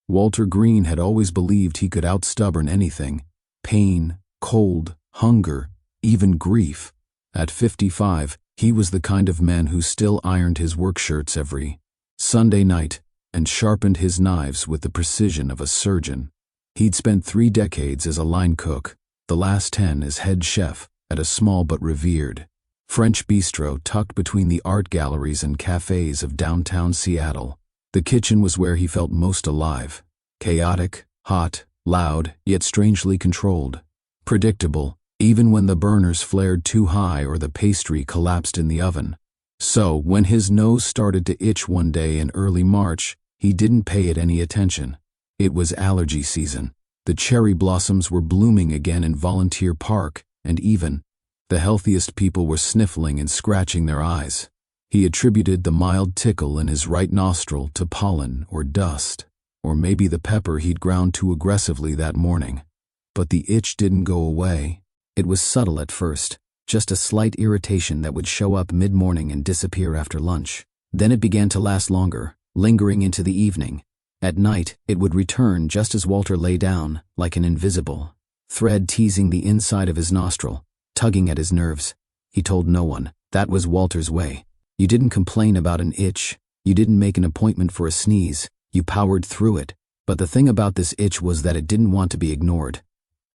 Walter Green had always believed he could outstubborn anything: pain, cold, hunger, even grief. At 55, he was the kind of man who still ironed his work shirts every Sunday night and sharpened his knives with the precision of a surgeon. He'd spent 3 decades as a line cook, the last 10 as head chef at a small but revered French bistro tucked between the art galleries and cafes of downtown Seattle. The kitchen was where he felt most alive: chaotic, hot, loud, yet strangely controlled. Predictable, even when the burners flared too high or the pastry collapsed in the oven. So, when his nose started to itch one day in early March, he didn't pay it any attention. It was allergy season. The cherry blossoms were blooming again in Volunteer Park, and even the healthiest people were sniffling and scratching their eyes. He attributed the mild tickle in his right nostril to pollen or dust, or maybe the pepper he'd ground too aggressively that morning. But the itch didn't go away. It was subtle at first, just a slight irritation that would show up mid-morning and disappear after lunch. Then it began to last longer, lingering into the evening. At night, it would return just as Walter lay down, like an invisible thread teasing the inside of his nostril, tugging at his nerves. He told no one. That was Walter's way. You didn't complain about an itch. You didn't make an appointment for a sneeze. You powered through it. But the thing about this itch was that it didn't want to be ignored.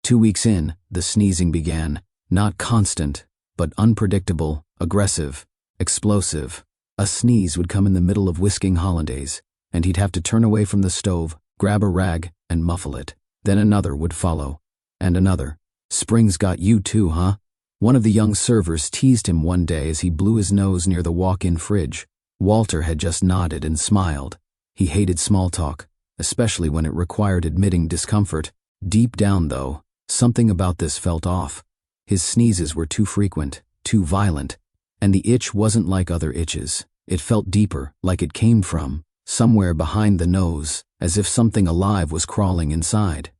2 weeks in, the sneezing began. Not constant, but unpredictable, aggressive, explosive. A sneeze would come in the middle of whisking hollandaise, and he'd have to turn away from the stove, grab a rag, and muffle it. Then another would follow. And another. "Spring's got you too, huh?" One of the young servers teased him one day as he blew his nose near the walk-in fridge. Walter had just nodded and smiled. He hated small talk, especially when it required admitting discomfort. Deep down, though, something about this felt off. His sneezes were too frequent, too violent, and the itch wasn't like other itches. It felt deeper, like it came from somewhere behind the nose, as if something alive was crawling inside.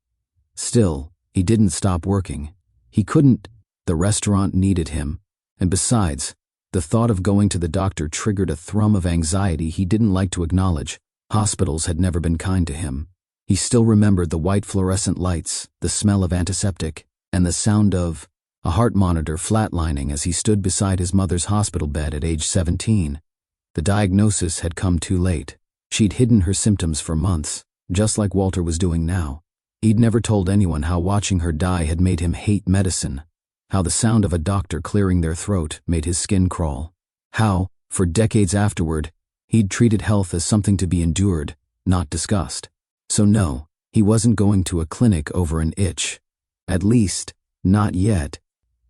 Still, he didn't stop working. He couldn't. The restaurant needed him. And besides, the thought of going to the doctor triggered a thrum of anxiety he didn't like to acknowledge. Hospitals had never been kind to him. He still remembered the white fluorescent lights, the smell of antiseptic, and the sound of a heart monitor flatlining as he stood beside his mother's hospital bed at age 17. The diagnosis had come too late. She'd hidden her symptoms for months, just like Walter was doing now. He'd never told anyone how watching her die had made him hate medicine, how the sound of a doctor clearing their throat made his skin crawl, how, for decades afterward, he'd treated health as something to be endured, not discussed. So no, he wasn't going to a clinic over an itch. At least, not yet.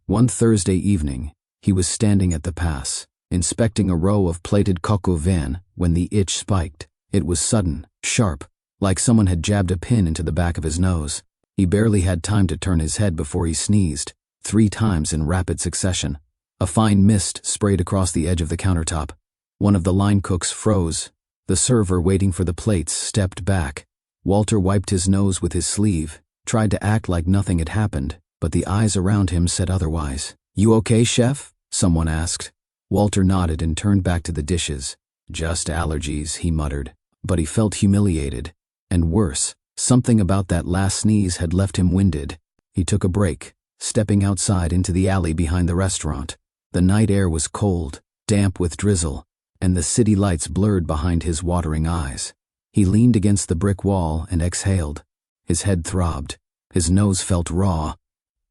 One Thursday evening, he was standing at the pass, inspecting a row of plated coq au vin when the itch spiked. It was sudden, sharp, like someone had jabbed a pin into the back of his nose. He barely had time to turn his head before he sneezed, 3 times in rapid succession. A fine mist sprayed across the edge of the countertop. One of the line cooks froze. The server waiting for the plates stepped back. Walter wiped his nose with his sleeve, tried to act like nothing had happened, but the eyes around him said otherwise. "You okay, chef?" someone asked. Walter nodded and turned back to the dishes. "Just allergies," he muttered. But he felt humiliated. And worse, something about that last sneeze had left him winded. He took a break, stepping outside into the alley behind the restaurant. The night air was cold, damp with drizzle, and the city lights blurred behind his watering eyes. He leaned against the brick wall and exhaled. His head throbbed. His nose felt raw.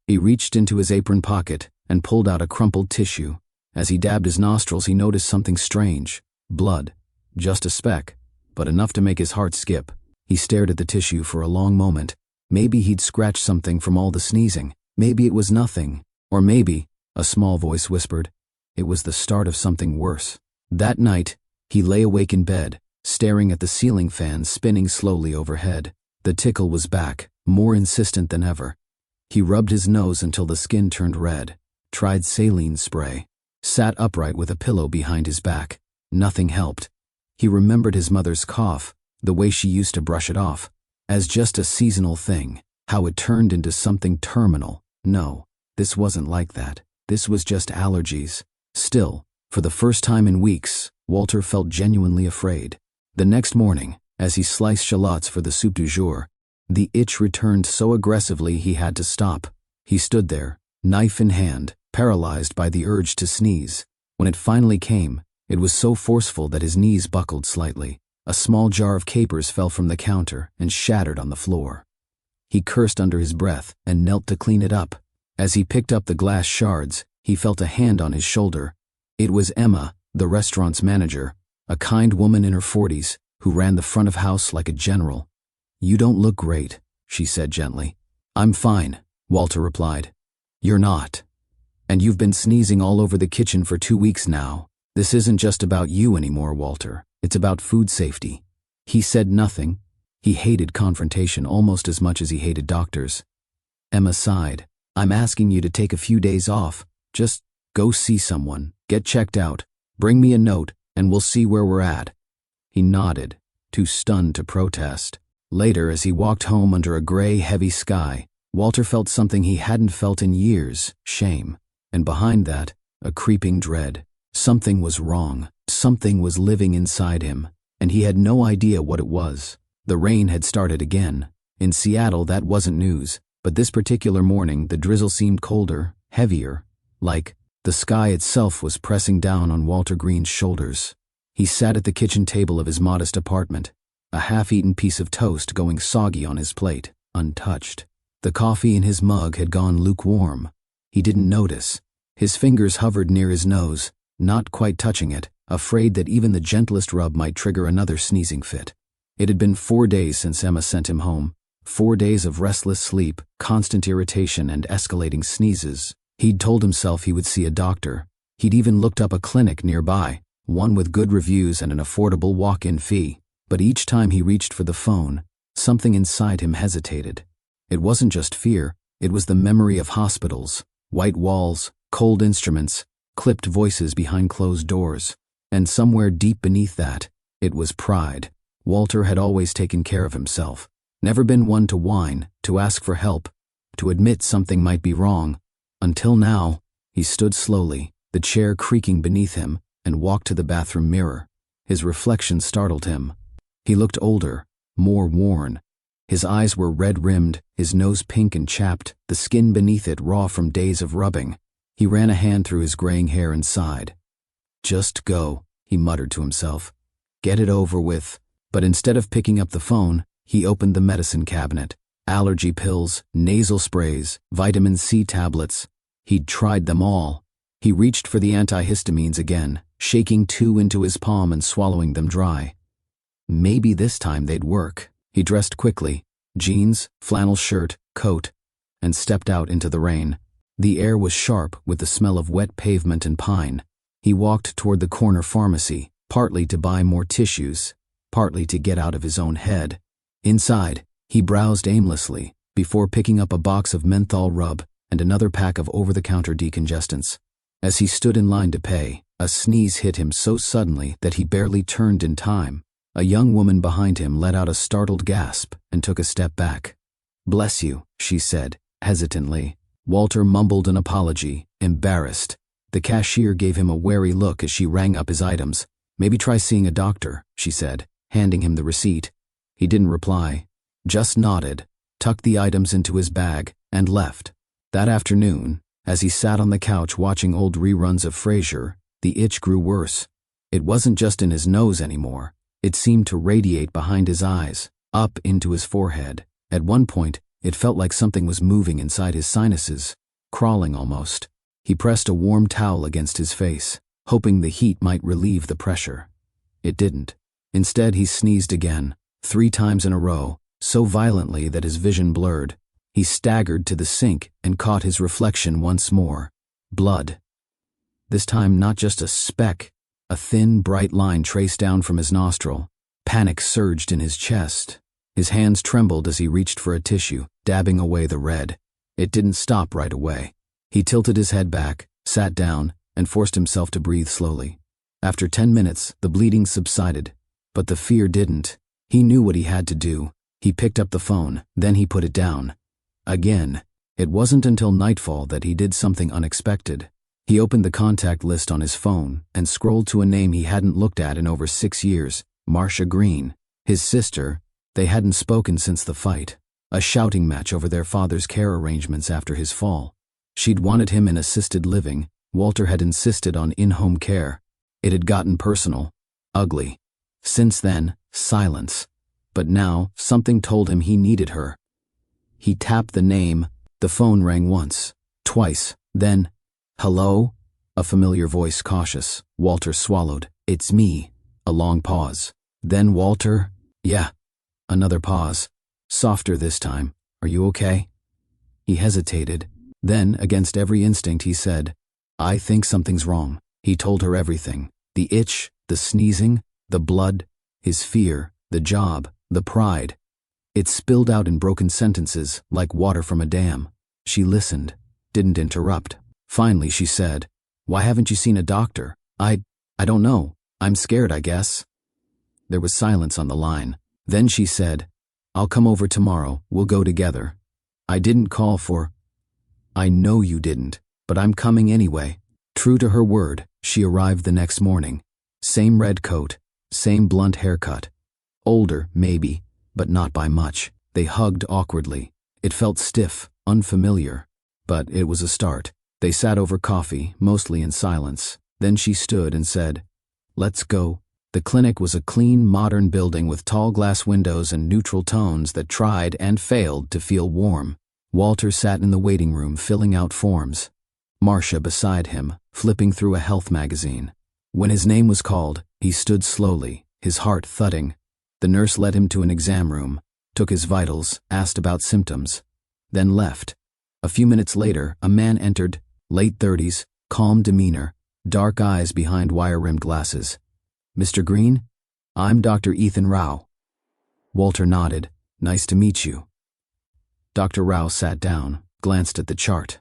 He reached into his apron pocket and pulled out a crumpled tissue. As he dabbed his nostrils, he noticed something strange. Blood. Just a speck, but enough to make his heart skip. He stared at the tissue for a long moment. Maybe he'd scratched something from all the sneezing. Maybe it was nothing. Or maybe, a small voice whispered, it was the start of something worse. That night, he lay awake in bed, staring at the ceiling fan spinning slowly overhead. The tickle was back, more insistent than ever. He rubbed his nose until the skin turned red, tried saline spray, sat upright with a pillow behind his back. Nothing helped. He remembered his mother's cough, the way she used to brush it off, as just a seasonal thing, how it turned into something terminal. No, this wasn't like that. This was just allergies. Still, for the first time in weeks, Walter felt genuinely afraid. The next morning, As he sliced shallots for the soup du jour, the itch returned so aggressively he had to stop. He stood there, knife in hand, paralyzed by the urge to sneeze. When it finally came, it was so forceful that his knees buckled slightly. A small jar of capers fell from the counter and shattered on the floor. He cursed under his breath and knelt to clean it up. As he picked up the glass shards, he felt a hand on his shoulder. It was Emma, the restaurant's manager, a kind woman in her 40s, who ran the front of house like a general. "You don't look great," she said gently. "I'm fine," Walter replied. "You're not. And you've been sneezing all over the kitchen for 2 weeks now. This isn't just about you anymore, Walter. It's about food safety." He said nothing. He hated confrontation almost as much as he hated doctors. Emma sighed. "I'm asking you to take a few days off. Just go see someone, get checked out, bring me a note, and we'll see where we're at." He nodded, too stunned to protest. Later, as he walked home under a gray, heavy sky, Walter felt something he hadn't felt in years: shame. And behind that, a creeping dread. Something was wrong. Something was living inside him, and he had no idea what it was. The rain had started again. In Seattle, that wasn't news, but this particular morning the drizzle seemed colder, heavier, like the sky itself was pressing down on Walter Green's shoulders. He sat at the kitchen table of his modest apartment, a half-eaten piece of toast going soggy on his plate, untouched. The coffee in his mug had gone lukewarm. He didn't notice. His fingers hovered near his nose, not quite touching it, afraid that even the gentlest rub might trigger another sneezing fit. It had been 4 days since Emma sent him home, 4 days of restless sleep, constant irritation, and escalating sneezes. He'd told himself he would see a doctor. He'd even looked up a clinic nearby, one with good reviews and an affordable walk-in fee. But each time he reached for the phone, something inside him hesitated. It wasn't just fear, it was the memory of hospitals, white walls, cold instruments, clipped voices behind closed doors. And somewhere deep beneath that, it was pride. Walter had always taken care of himself, never been one to whine, to ask for help, to admit something might be wrong. Until now. He stood slowly, the chair creaking beneath him, and walked to the bathroom mirror. His reflection startled him. He looked older, more worn. His eyes were red-rimmed, his nose pink and chapped, the skin beneath it raw from days of rubbing. He ran a hand through his graying hair and sighed. "Just go," he muttered to himself. "Get it over with." But instead of picking up the phone, he opened the medicine cabinet. Allergy pills, nasal sprays, vitamin C tablets. He'd tried them all. He reached for the antihistamines again, shaking 2 into his palm and swallowing them dry. Maybe this time they'd work. He dressed quickly, jeans, flannel shirt, coat, and stepped out into the rain. The air was sharp with the smell of wet pavement and pine. He walked toward the corner pharmacy, partly to buy more tissues, partly to get out of his own head. Inside, he browsed aimlessly before picking up a box of menthol rub and another pack of over-the-counter decongestants. As he stood in line to pay, a sneeze hit him so suddenly that he barely turned in time. A young woman behind him let out a startled gasp and took a step back. "Bless you," she said, hesitantly. Walter mumbled an apology, embarrassed. The cashier gave him a wary look as she rang up his items. "Maybe try seeing a doctor," she said, handing him the receipt. He didn't reply, just nodded, tucked the items into his bag, and left. That afternoon, as he sat on the couch watching old reruns of Frasier, the itch grew worse. It wasn't just in his nose anymore. It seemed to radiate behind his eyes, up into his forehead. At one point, it felt like something was moving inside his sinuses, crawling almost. He pressed a warm towel against his face, hoping the heat might relieve the pressure. It didn't. Instead, he sneezed again, 3 times in a row, so violently that his vision blurred. He staggered to the sink and caught his reflection once more. Blood. This time not just a speck, a thin, bright line traced down from his nostril. Panic surged in his chest. His hands trembled as he reached for a tissue, dabbing away the red. It didn't stop right away. He tilted his head back, sat down, and forced himself to breathe slowly. After 10 minutes, the bleeding subsided, but the fear didn't. He knew what he had to do. He picked up the phone, then he put it down. Again. It wasn't until nightfall that he did something unexpected. He opened the contact list on his phone and scrolled to a name he hadn't looked at in over 6 years, Marcia Green. His sister, they hadn't spoken since the fight, a shouting match over their father's care arrangements after his fall. She'd wanted him in assisted living, Walter had insisted on in-home care. It had gotten personal, ugly. Since then, silence. But now, something told him he needed her. He tapped the name, the phone rang once, twice, then, "Hello?" A familiar voice, cautious. Walter swallowed. "It's me." A long pause. Then Walter, "Yeah." Another pause. Softer this time. "Are you okay?" He hesitated. Then, against every instinct, he said, "I think something's wrong." He told her everything. The itch, the sneezing, the blood, his fear, the job, the pride. It spilled out in broken sentences, like water from a dam. She listened, didn't interrupt. Finally she said, "Why haven't you seen a doctor?" I don't know. I'm scared, I guess." There was silence on the line. Then she said, "I'll come over tomorrow. We'll go together. I didn't call for—" "I know you didn't, but I'm coming anyway." True to her word, she arrived the next morning. Same red coat, same blunt haircut. Older, maybe, but not by much. They hugged awkwardly. It felt stiff, unfamiliar. But it was a start. They sat over coffee, mostly in silence. Then she stood and said, "Let's go." The clinic was a clean, modern building with tall glass windows and neutral tones that tried and failed to feel warm. Walter sat in the waiting room filling out forms. Marcia beside him, flipping through a health magazine. When his name was called, he stood slowly, his heart thudding. The nurse led him to an exam room, took his vitals, asked about symptoms, then left. A few minutes later, a man entered, late 30s, calm demeanor, dark eyes behind wire-rimmed glasses. "Mr. Green? I'm Dr. Ethan Rao." Walter nodded. "Nice to meet you." Dr. Rao sat down, glanced at the chart.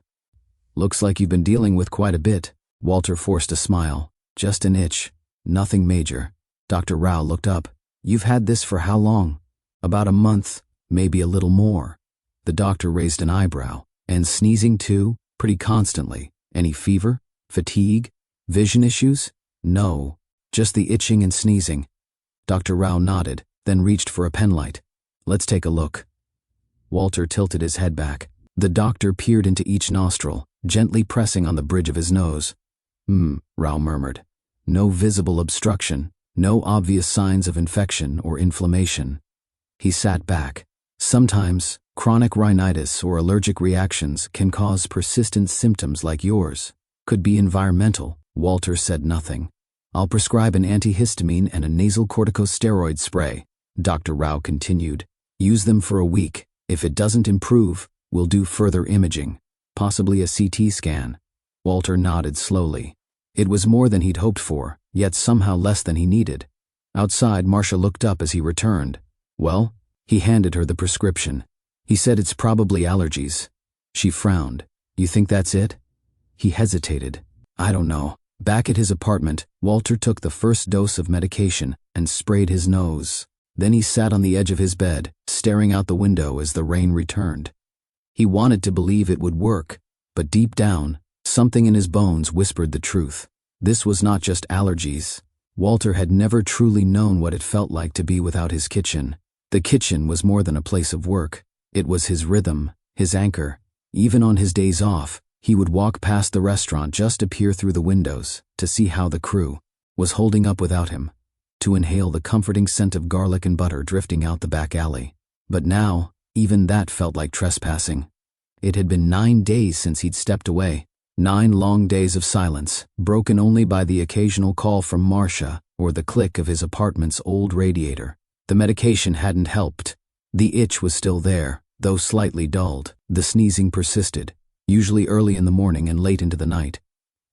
"Looks like you've been dealing with quite a bit." Walter forced a smile. "Just an itch. Nothing major." Dr. Rao looked up. "You've had this for how long?" "About a month, maybe a little more." The doctor raised an eyebrow. "And sneezing too? Pretty constantly. Any fever? Fatigue? Vision issues?" "No. Just the itching and sneezing." Dr. Rao nodded, then reached for a penlight. "Let's take a look." Walter tilted his head back. The doctor peered into each nostril, gently pressing on the bridge of his nose. Rao murmured. "No visible obstruction, no obvious signs of infection or inflammation." He sat back. "Sometimes, chronic rhinitis or allergic reactions can cause persistent symptoms like yours. Could be environmental." Walter said nothing. "I'll prescribe an antihistamine and a nasal corticosteroid spray," Dr. Rao continued. "Use them for a week. If it doesn't improve, we'll do further imaging, possibly a CT scan." Walter nodded slowly. It was more than he'd hoped for, yet somehow less than he needed. Outside, Marcia looked up as he returned. "Well?" He handed her the prescription. He said, "It's probably allergies." She frowned. "You think that's it?" He hesitated. "I don't know." Back at his apartment, Walter took the first dose of medication and sprayed his nose. Then he sat on the edge of his bed, staring out the window as the rain returned. He wanted to believe it would work, but deep down, something in his bones whispered the truth. This was not just allergies. Walter had never truly known what it felt like to be without his kitchen. The kitchen was more than a place of work. It was his rhythm, his anchor. Even on his days off, he would walk past the restaurant just to peer through the windows, to see how the crew was holding up without him, to inhale the comforting scent of garlic and butter drifting out the back alley. But now, even that felt like trespassing. It had been 9 days since he'd stepped away. 9 long days of silence, broken only by the occasional call from Marcia or the click of his apartment's old radiator. The medication hadn't helped. The itch was still there, though slightly dulled. The sneezing persisted, usually early in the morning and late into the night.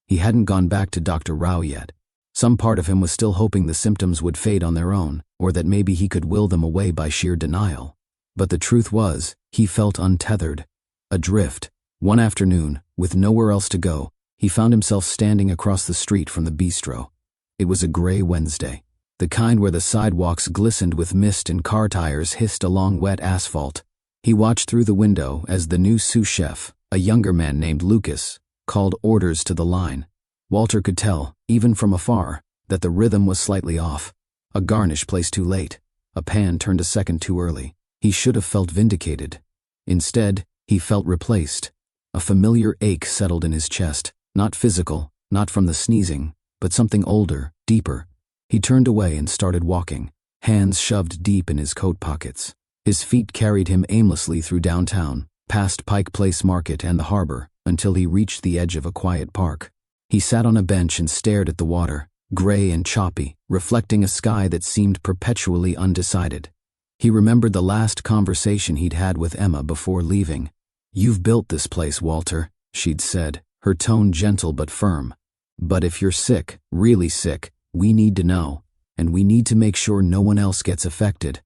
He hadn't gone back to Dr. Rao yet. Some part of him was still hoping the symptoms would fade on their own, or that maybe he could will them away by sheer denial. But the truth was, he felt untethered, adrift. One afternoon, with nowhere else to go, he found himself standing across the street from the bistro. It was a gray Wednesday, the kind where the sidewalks glistened with mist and car tires hissed along wet asphalt. He watched through the window as the new sous chef, a younger man named Lucas, called orders to the line. Walter could tell, even from afar, that the rhythm was slightly off. A garnish placed too late, A pan turned a second too early. He should have felt vindicated. Instead, he felt replaced. A familiar ache settled in his chest, not physical, not from the sneezing, but something older, deeper. He turned away and started walking, hands shoved deep in his coat pockets. His feet carried him aimlessly through downtown, past Pike Place Market and the harbor, until he reached the edge of a quiet park. He sat on a bench and stared at the water, gray and choppy, reflecting a sky that seemed perpetually undecided. He remembered the last conversation he'd had with Emma before leaving. "You've built this place, Walter," she'd said, her tone gentle but firm. "But if you're sick, really sick, we need to know, and we need to make sure no one else gets affected."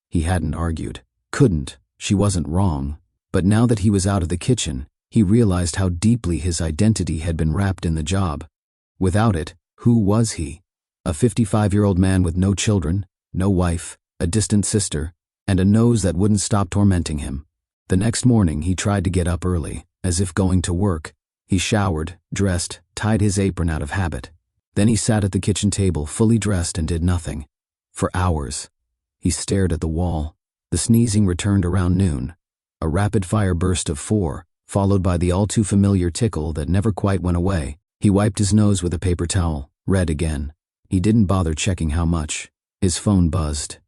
He hadn't argued. Couldn't. She wasn't wrong. But now that he was out of the kitchen, he realized how deeply his identity had been wrapped in the job. Without it, who was he? A 55-year-old man with no children, no wife, a distant sister, and a nose that wouldn't stop tormenting him. The next morning he tried to get up early, as if going to work. He showered, dressed, tied his apron out of habit. Then he sat at the kitchen table, fully dressed, and did nothing. For hours. He stared at the wall. The sneezing returned around noon. A rapid-fire burst of 4, followed by the all-too-familiar tickle that never quite went away. He wiped his nose with a paper towel, read again. He didn't bother checking how much. His phone buzzed.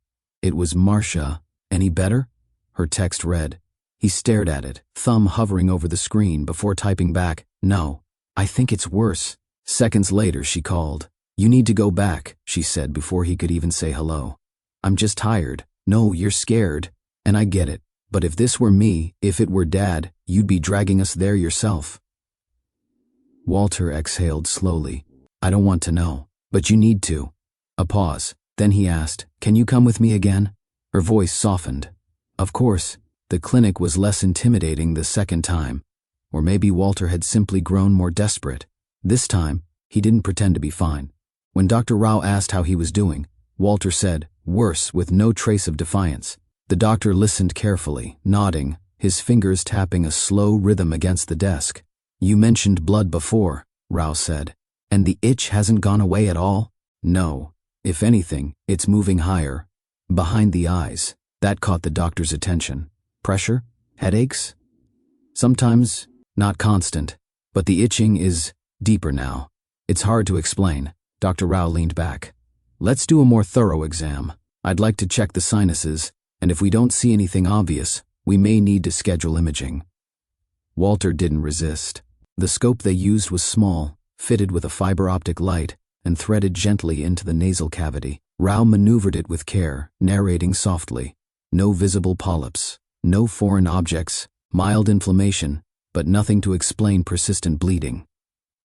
It was Marcia. "Any better?" Her text read. He stared at it, thumb hovering over the screen before typing back, "No, I think it's worse." Seconds later she called. "You need to go back," she said before he could even say hello. "I'm just tired." "No, you're scared. And I get it. But if this were me, if it were Dad, you'd be dragging us there yourself." Walter exhaled slowly. "I don't want to know. But you need to." A pause. Then he asked, "Can you come with me again?" Her voice softened. Of course. The clinic was less intimidating the second time. Or maybe Walter had simply grown more desperate. This time, he didn't pretend to be fine. When Dr. Rao asked how he was doing, Walter said, "Worse," with no trace of defiance. The doctor listened carefully, nodding, his fingers tapping a slow rhythm against the desk. "You mentioned blood before," Rao said. "And the itch hasn't gone away at all?" "No. If anything, it's moving higher. Behind the eyes." That caught the doctor's attention. "Pressure? Headaches?" "Sometimes, not constant. But the itching is deeper now. It's hard to explain." Dr. Rao leaned back. "Let's do a more thorough exam. I'd like to check the sinuses, and if we don't see anything obvious, we may need to schedule imaging." Walter didn't resist. The scope they used was small, fitted with a fiber optic light, and threaded gently into the nasal cavity. Rao maneuvered it with care, narrating softly. No visible polyps, no foreign objects, mild inflammation, but nothing to explain persistent bleeding.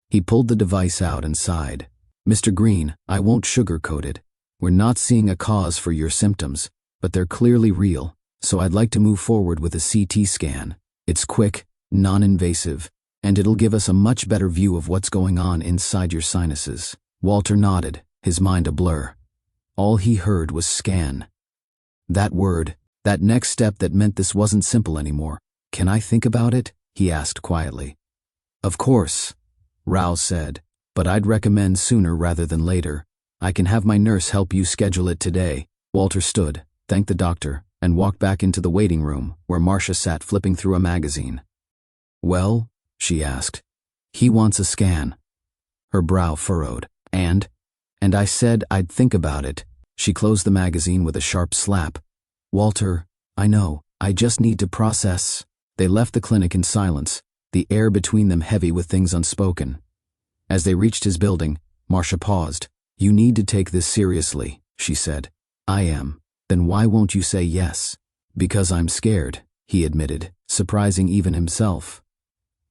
He pulled the device out and sighed. "Mr. Green, I won't sugarcoat it. We're not seeing a cause for your symptoms, but they're clearly real, so I'd like to move forward with a CT scan. It's quick, non-invasive, and it'll give us a much better view of what's going on inside your sinuses." Walter nodded, his mind a blur. All he heard was scan. That word, that next step that meant this wasn't simple anymore. "Can I think about it?" he asked quietly. "Of course," Rao said, "but I'd recommend sooner rather than later. I can have my nurse help you schedule it today." Walter stood, thanked the doctor, and walked back into the waiting room where Marcia sat flipping through a magazine. "Well?" she asked. "He wants a scan." Her brow furrowed. And I said I'd think about it." She closed the magazine with a sharp slap. "Walter, I know, I just need to process." They left the clinic in silence, the air between them heavy with things unspoken. As they reached his building, Marcia paused. "You need to take this seriously," she said. "I am." "Then why won't you say yes?" "Because I'm scared," he admitted, surprising even himself.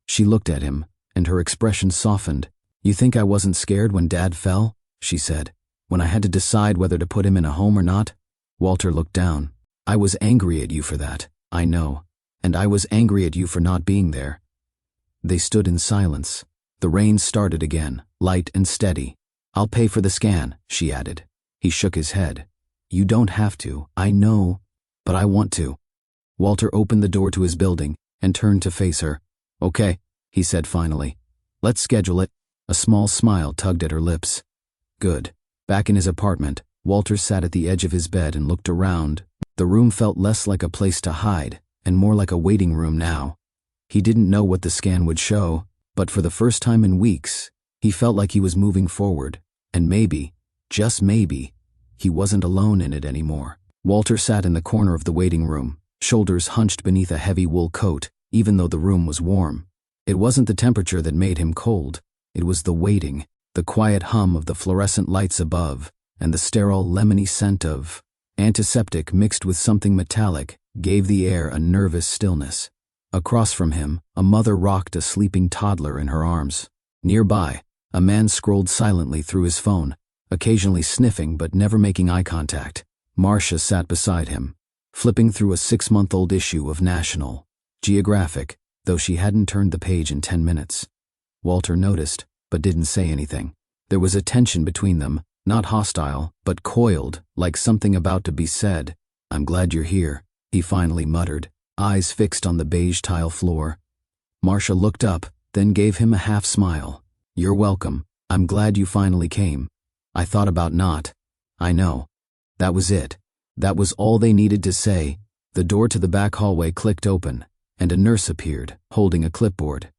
She looked at him, and her expression softened. "You think I wasn't scared when Dad fell?" she said. "When I had to decide whether to put him in a home or not?" Walter looked down. "I was angry at you for that, I know. And I was angry at you for not being there." They stood in silence. The rain started again, light and steady. "I'll pay for the scan," she added. He shook his head. "You don't have to, I know, but I want to." Walter opened the door to his building and turned to face her. "Okay," he said finally. "Let's schedule it." A small smile tugged at her lips. Good. Back in his apartment, Walter sat at the edge of his bed and looked around. The room felt less like a place to hide, and more like a waiting room now. He didn't know what the scan would show, but for the first time in weeks, he felt like he was moving forward, and maybe, just maybe, he wasn't alone in it anymore. Walter sat in the corner of the waiting room, shoulders hunched beneath a heavy wool coat, even though the room was warm. It wasn't the temperature that made him cold. It was the waiting, the quiet hum of the fluorescent lights above, and the sterile lemony scent of antiseptic mixed with something metallic gave the air a nervous stillness. Across from him, a mother rocked a sleeping toddler in her arms. Nearby, a man scrolled silently through his phone, occasionally sniffing but never making eye contact. Marcia sat beside him, flipping through a 6-month-old issue of National Geographic, though she hadn't turned the page in 10 minutes. Walter noticed, but didn't say anything. There was a tension between them, not hostile, but coiled, like something about to be said. "I'm glad you're here," he finally muttered, eyes fixed on the beige tile floor. Marcia looked up, then gave him a half-smile. "You're welcome. I'm glad you finally came. I thought about not." "I know." That was it. That was all they needed to say. The door to the back hallway clicked open, and a nurse appeared, holding a clipboard.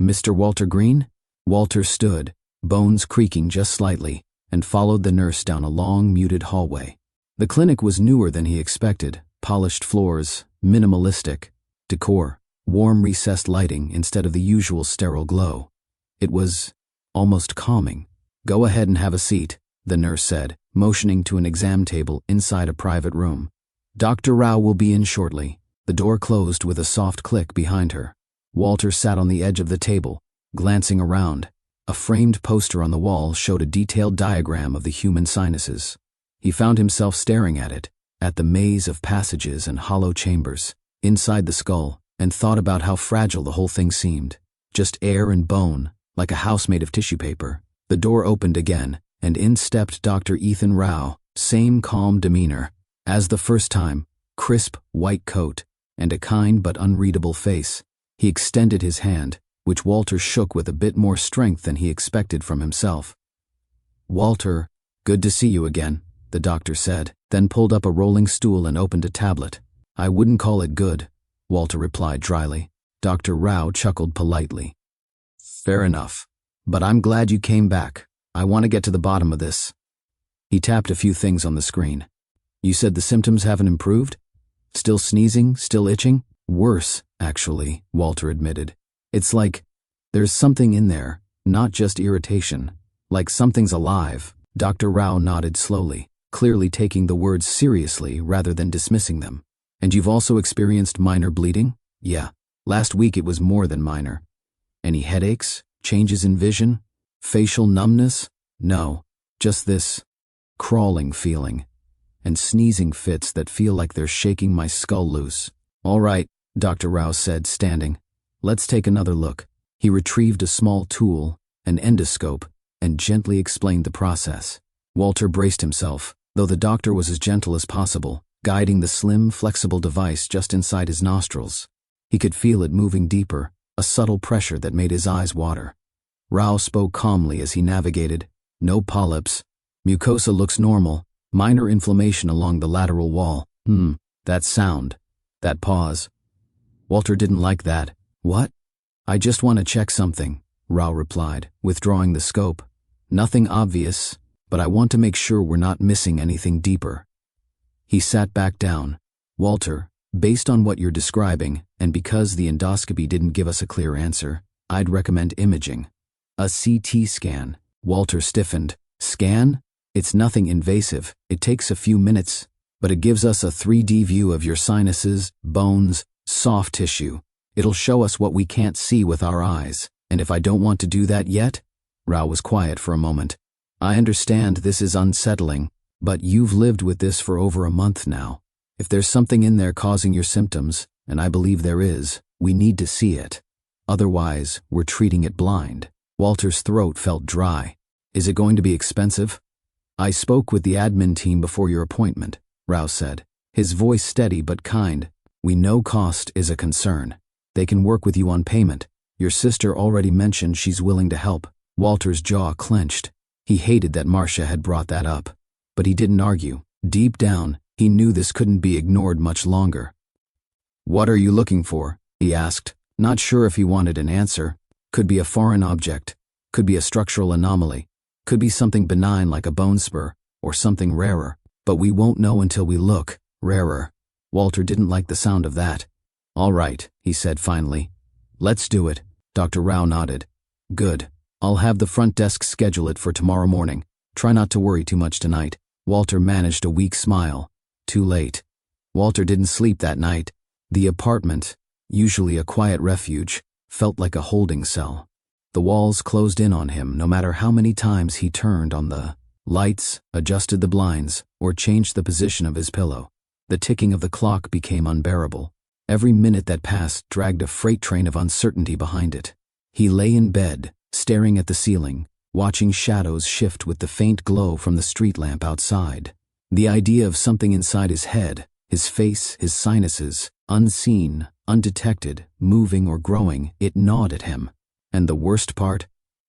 "Mr. Walter Green?" Walter stood, bones creaking just slightly, and followed the nurse down a long, muted hallway. The clinic was newer than he expected. Polished floors, minimalistic decor, warm recessed lighting instead of the usual sterile glow. It was almost calming. "Go ahead and have a seat," the nurse said, motioning to an exam table inside a private room. "Dr. Rao will be in shortly." The door closed with a soft click behind her. Walter sat on the edge of the table, glancing around. A framed poster on the wall showed a detailed diagram of the human sinuses. He found himself staring at it, at the maze of passages and hollow chambers inside the skull, and thought about how fragile the whole thing seemed. Just air and bone, like a house made of tissue paper. The door opened again, and in stepped Dr. Ethan Rao, same calm demeanor as the first time, crisp white coat, and a kind but unreadable face. He extended his hand, which Walter shook with a bit more strength than he expected from himself. "Walter, good to see you again," the doctor said, then pulled up a rolling stool and opened a tablet. "I wouldn't call it good," Walter replied dryly. Dr. Rao chuckled politely. "Fair enough. But I'm glad you came back. I want to get to the bottom of this." He tapped a few things on the screen. "You said the symptoms haven't improved? Still sneezing, still itching?" "Worse, actually," Walter admitted. "It's like there's something in there, not just irritation. Like something's alive." Dr. Rao nodded slowly, clearly taking the words seriously rather than dismissing them. "And you've also experienced minor bleeding?" "Yeah. Last week it was more than minor." "Any headaches? Changes in vision? Facial numbness?" "No. Just this crawling feeling. And sneezing fits that feel like they're shaking my skull loose." "All right," Dr. Rao said, standing. "Let's take another look." He retrieved a small tool, an endoscope, and gently explained the process. Walter braced himself, though the doctor was as gentle as possible, guiding the slim, flexible device just inside his nostrils. He could feel it moving deeper, a subtle pressure that made his eyes water. Rao spoke calmly as he navigated. "No polyps. Mucosa looks normal. Minor inflammation along the lateral wall. That sound. That pause." Walter didn't like that. "What?" "I just want to check something," Rao replied, withdrawing the scope. "Nothing obvious, but I want to make sure we're not missing anything deeper." He sat back down. "Walter, based on what you're describing, and because the endoscopy didn't give us a clear answer, I'd recommend imaging." "A CT scan." Walter stiffened. "Scan? It's nothing invasive. It takes a few minutes, but it gives us a 3D view of your sinuses, bones, soft tissue. It'll show us what we can't see with our eyes. And if I don't want to do that yet?" Rao was quiet for a moment. "I understand this is unsettling, but you've lived with this for over a month now. If there's something in there causing your symptoms, and I believe there is, we need to see it. Otherwise, we're treating it blind." Walter's throat felt dry. "Is it going to be expensive?" "I spoke with the admin team before your appointment," Rao said, his voice steady but kind. "We know cost is a concern. They can work with you on payment. Your sister already mentioned she's willing to help." Walter's jaw clenched. He hated that Marcia had brought that up. but he didn't argue. Deep down, he knew this couldn't be ignored much longer. "What are you looking for?" he asked, not sure if he wanted an answer. Could be a foreign object, could be a structural anomaly, could be something benign like a bone spur, or something rarer. But we won't know until we look. Rarer. Walter didn't like the sound of that. "All right," he said finally. "Let's do it." Dr. Rao nodded. "Good. I'll have the front desk schedule it for tomorrow morning. Try not to worry too much tonight." Walter managed a weak smile. Too late. Walter didn't sleep that night. The apartment, usually a quiet refuge, felt like a holding cell. The walls closed in on him no matter how many times he turned on the lights, adjusted the blinds, or changed the position of his pillow. The ticking of the clock became unbearable. Every minute that passed dragged a freight train of uncertainty behind it. He lay in bed, staring at the ceiling, watching shadows shift with the faint glow from the street lamp outside. The idea of something inside his head, his face, his sinuses, unseen, undetected, moving or growing, it gnawed at him. And the worst part?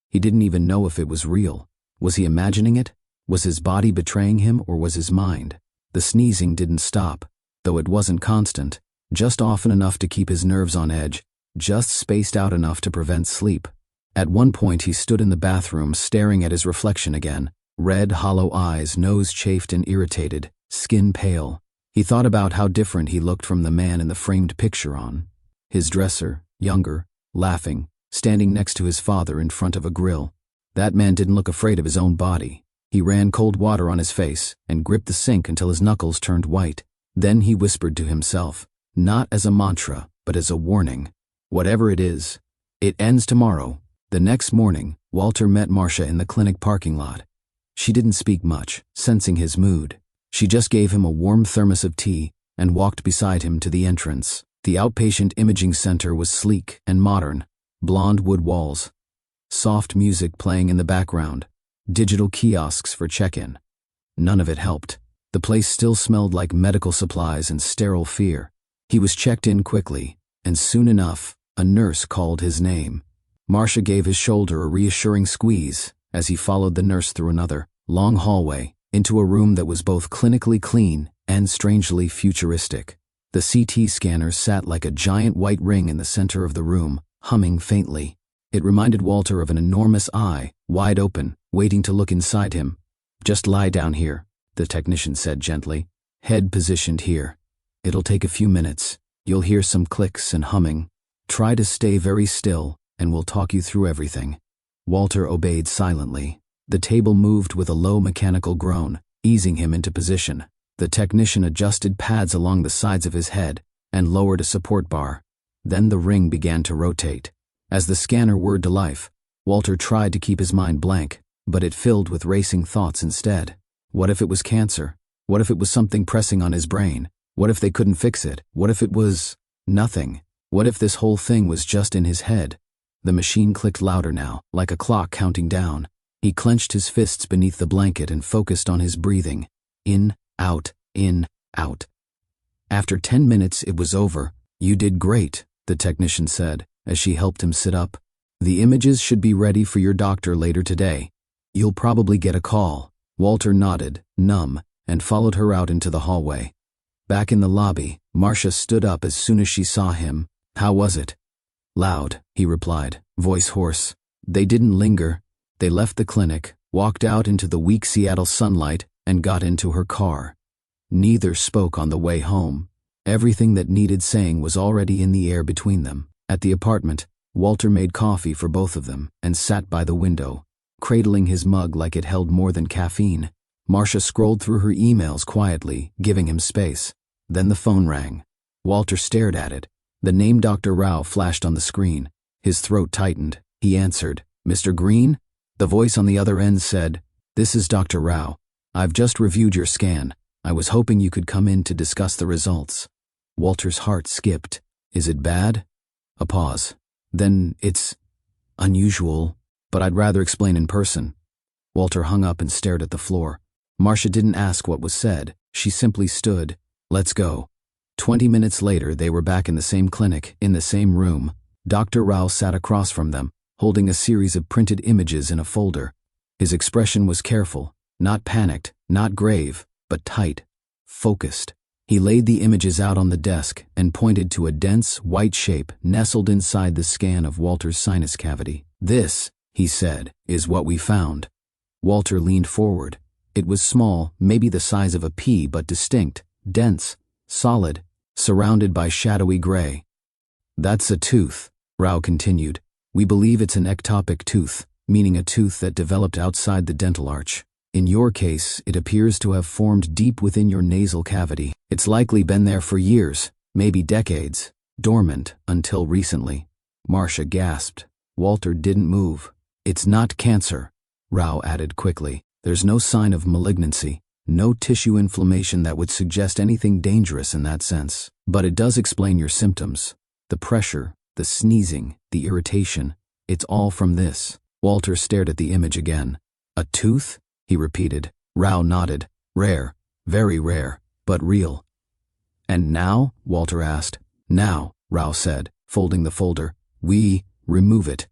He didn't even know if it was real. Was he imagining it? Was his body betraying him, or was his mind? The sneezing didn't stop, though it wasn't constant, just often enough to keep his nerves on edge, just spaced out enough to prevent sleep. At one point he stood in the bathroom staring at his reflection again, red, hollow eyes, nose chafed and irritated, skin pale. He thought about how different he looked from the man in the framed picture on his dresser, younger, laughing, standing next to his father in front of a grill. That man didn't look afraid of his own body. He ran cold water on his face and gripped the sink until his knuckles turned white. Then he whispered to himself, not as a mantra, but as a warning. Whatever it is, it ends tomorrow. The next morning, Walter met Marcia in the clinic parking lot. She didn't speak much, sensing his mood. She just gave him a warm thermos of tea and walked beside him to the entrance. The outpatient imaging center was sleek and modern, blonde wood walls, soft music playing in the background, digital kiosks for check-in. None of it helped. The place still smelled like medical supplies and sterile fear. He was checked in quickly, and soon enough, a nurse called his name. Marcia gave his shoulder a reassuring squeeze as he followed the nurse through another, long hallway, into a room that was both clinically clean and strangely futuristic. The CT scanner sat like a giant white ring in the center of the room, humming faintly. It reminded Walter of an enormous eye, wide open, waiting to look inside him. "Just lie down here," the technician said gently. "Head positioned here. It'll take a few minutes. You'll hear some clicks and humming. Try to stay very still, and we'll talk you through everything." Walter obeyed silently. The table moved with a low mechanical groan, easing him into position. The technician adjusted pads along the sides of his head and lowered a support bar. Then the ring began to rotate. As the scanner whirred to life, Walter tried to keep his mind blank, but it filled with racing thoughts instead. What if it was cancer? What if it was something pressing on his brain? What if they couldn't fix it? What if it was nothing? What if this whole thing was just in his head? The machine clicked louder now, like a clock counting down. He clenched his fists beneath the blanket and focused on his breathing. In, out, in, out. After 10 minutes, it was over. "You did great," the technician said, as she helped him sit up. "The images should be ready for your doctor later today. You'll probably get a call." Walter nodded, numb, and followed her out into the hallway. Back in the lobby, Marcia stood up as soon as she saw him. "How was it?" "Loud," he replied, voice hoarse. They didn't linger. They left the clinic, walked out into the weak Seattle sunlight, and got into her car. Neither spoke on the way home. Everything that needed saying was already in the air between them. At the apartment, Walter made coffee for both of them and sat by the window, cradling his mug like it held more than caffeine. Marcia scrolled through her emails quietly, giving him space. Then the phone rang. Walter stared at it. The name Dr. Rao flashed on the screen. His throat tightened. He answered. "Mr. Green?" The voice on the other end said, "This is Dr. Rao. I've just reviewed your scan. I was hoping you could come in to discuss the results." Walter's heart skipped. "Is it bad?" A pause. "Then it's unusual, but I'd rather explain in person." Walter hung up and stared at the floor. Marcia didn't ask what was said. She simply stood. "Let's go." 20 minutes later, they were back in the same clinic, in the same room. Dr. Rao sat across from them, holding a series of printed images in a folder. His expression was careful, Not panicked, not grave, but tight, focused. He laid the images out on the desk and pointed to a dense, white shape nestled inside the scan of Walter's sinus cavity. "This," he said, "is what we found." Walter leaned forward. It was small, maybe the size of a pea, but distinct, dense, solid, surrounded by shadowy gray. "That's a tooth," Rao continued. "We believe it's an ectopic tooth, meaning a tooth that developed outside the dental arch. In your case, it appears to have formed deep within your nasal cavity. It's likely been there for years, maybe decades, dormant until recently." Marcia gasped. Walter didn't move. "It's not cancer," Rao added quickly. "There's no sign of malignancy, no tissue inflammation that would suggest anything dangerous in that sense. But it does explain your symptoms. The pressure, the sneezing, the irritation. It's all from this." Walter stared at the image again. "A tooth?" he repeated. Rao nodded. "Rare, very rare, but real." "And now?" Walter asked. "Now," Rao said, folding the folder, "we remove it."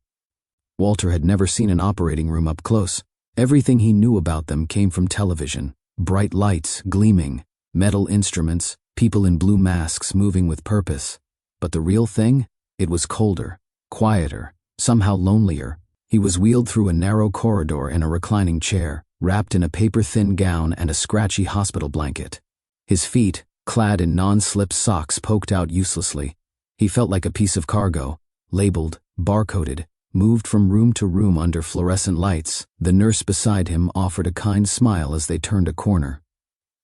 Walter had never seen an operating room up close. Everything he knew about them came from television. Bright lights gleaming, metal instruments, people in blue masks moving with purpose. But the real thing? It was colder, quieter, somehow lonelier. He was wheeled through a narrow corridor in a reclining chair, wrapped in a paper-thin gown and a scratchy hospital blanket. His feet, clad in non-slip socks, poked out uselessly. He felt like a piece of cargo, labeled, barcoded, moved from room to room under fluorescent lights. The nurse beside him offered a kind smile as they turned a corner.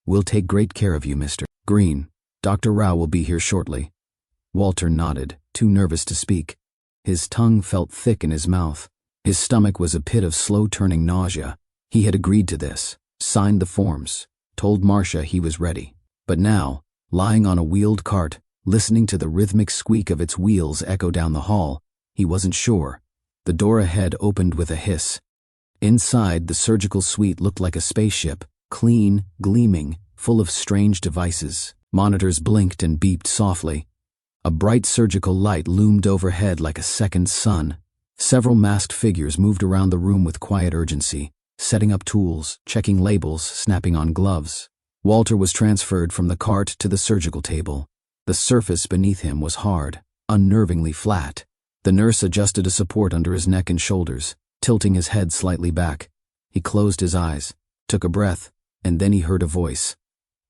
"We'll take great care of you, Mr. Green. Dr. Rao will be here shortly." Walter nodded, too nervous to speak. His tongue felt thick in his mouth. His stomach was a pit of slow-turning nausea. He had agreed to this, signed the forms, told Marcia he was ready. But now, lying on a wheeled cart, listening to the rhythmic squeak of its wheels echo down the hall, he wasn't sure. The door ahead opened with a hiss. Inside, the surgical suite looked like a spaceship, clean, gleaming, full of strange devices. Monitors blinked and beeped softly. A bright surgical light loomed overhead like a second sun. Several masked figures moved around the room with quiet urgency, setting up tools, checking labels, snapping on gloves. Walter was transferred from the cart to the surgical table. The surface beneath him was hard, unnervingly flat. The nurse adjusted a support under his neck and shoulders, tilting his head slightly back. He closed his eyes, took a breath, and then he heard a voice.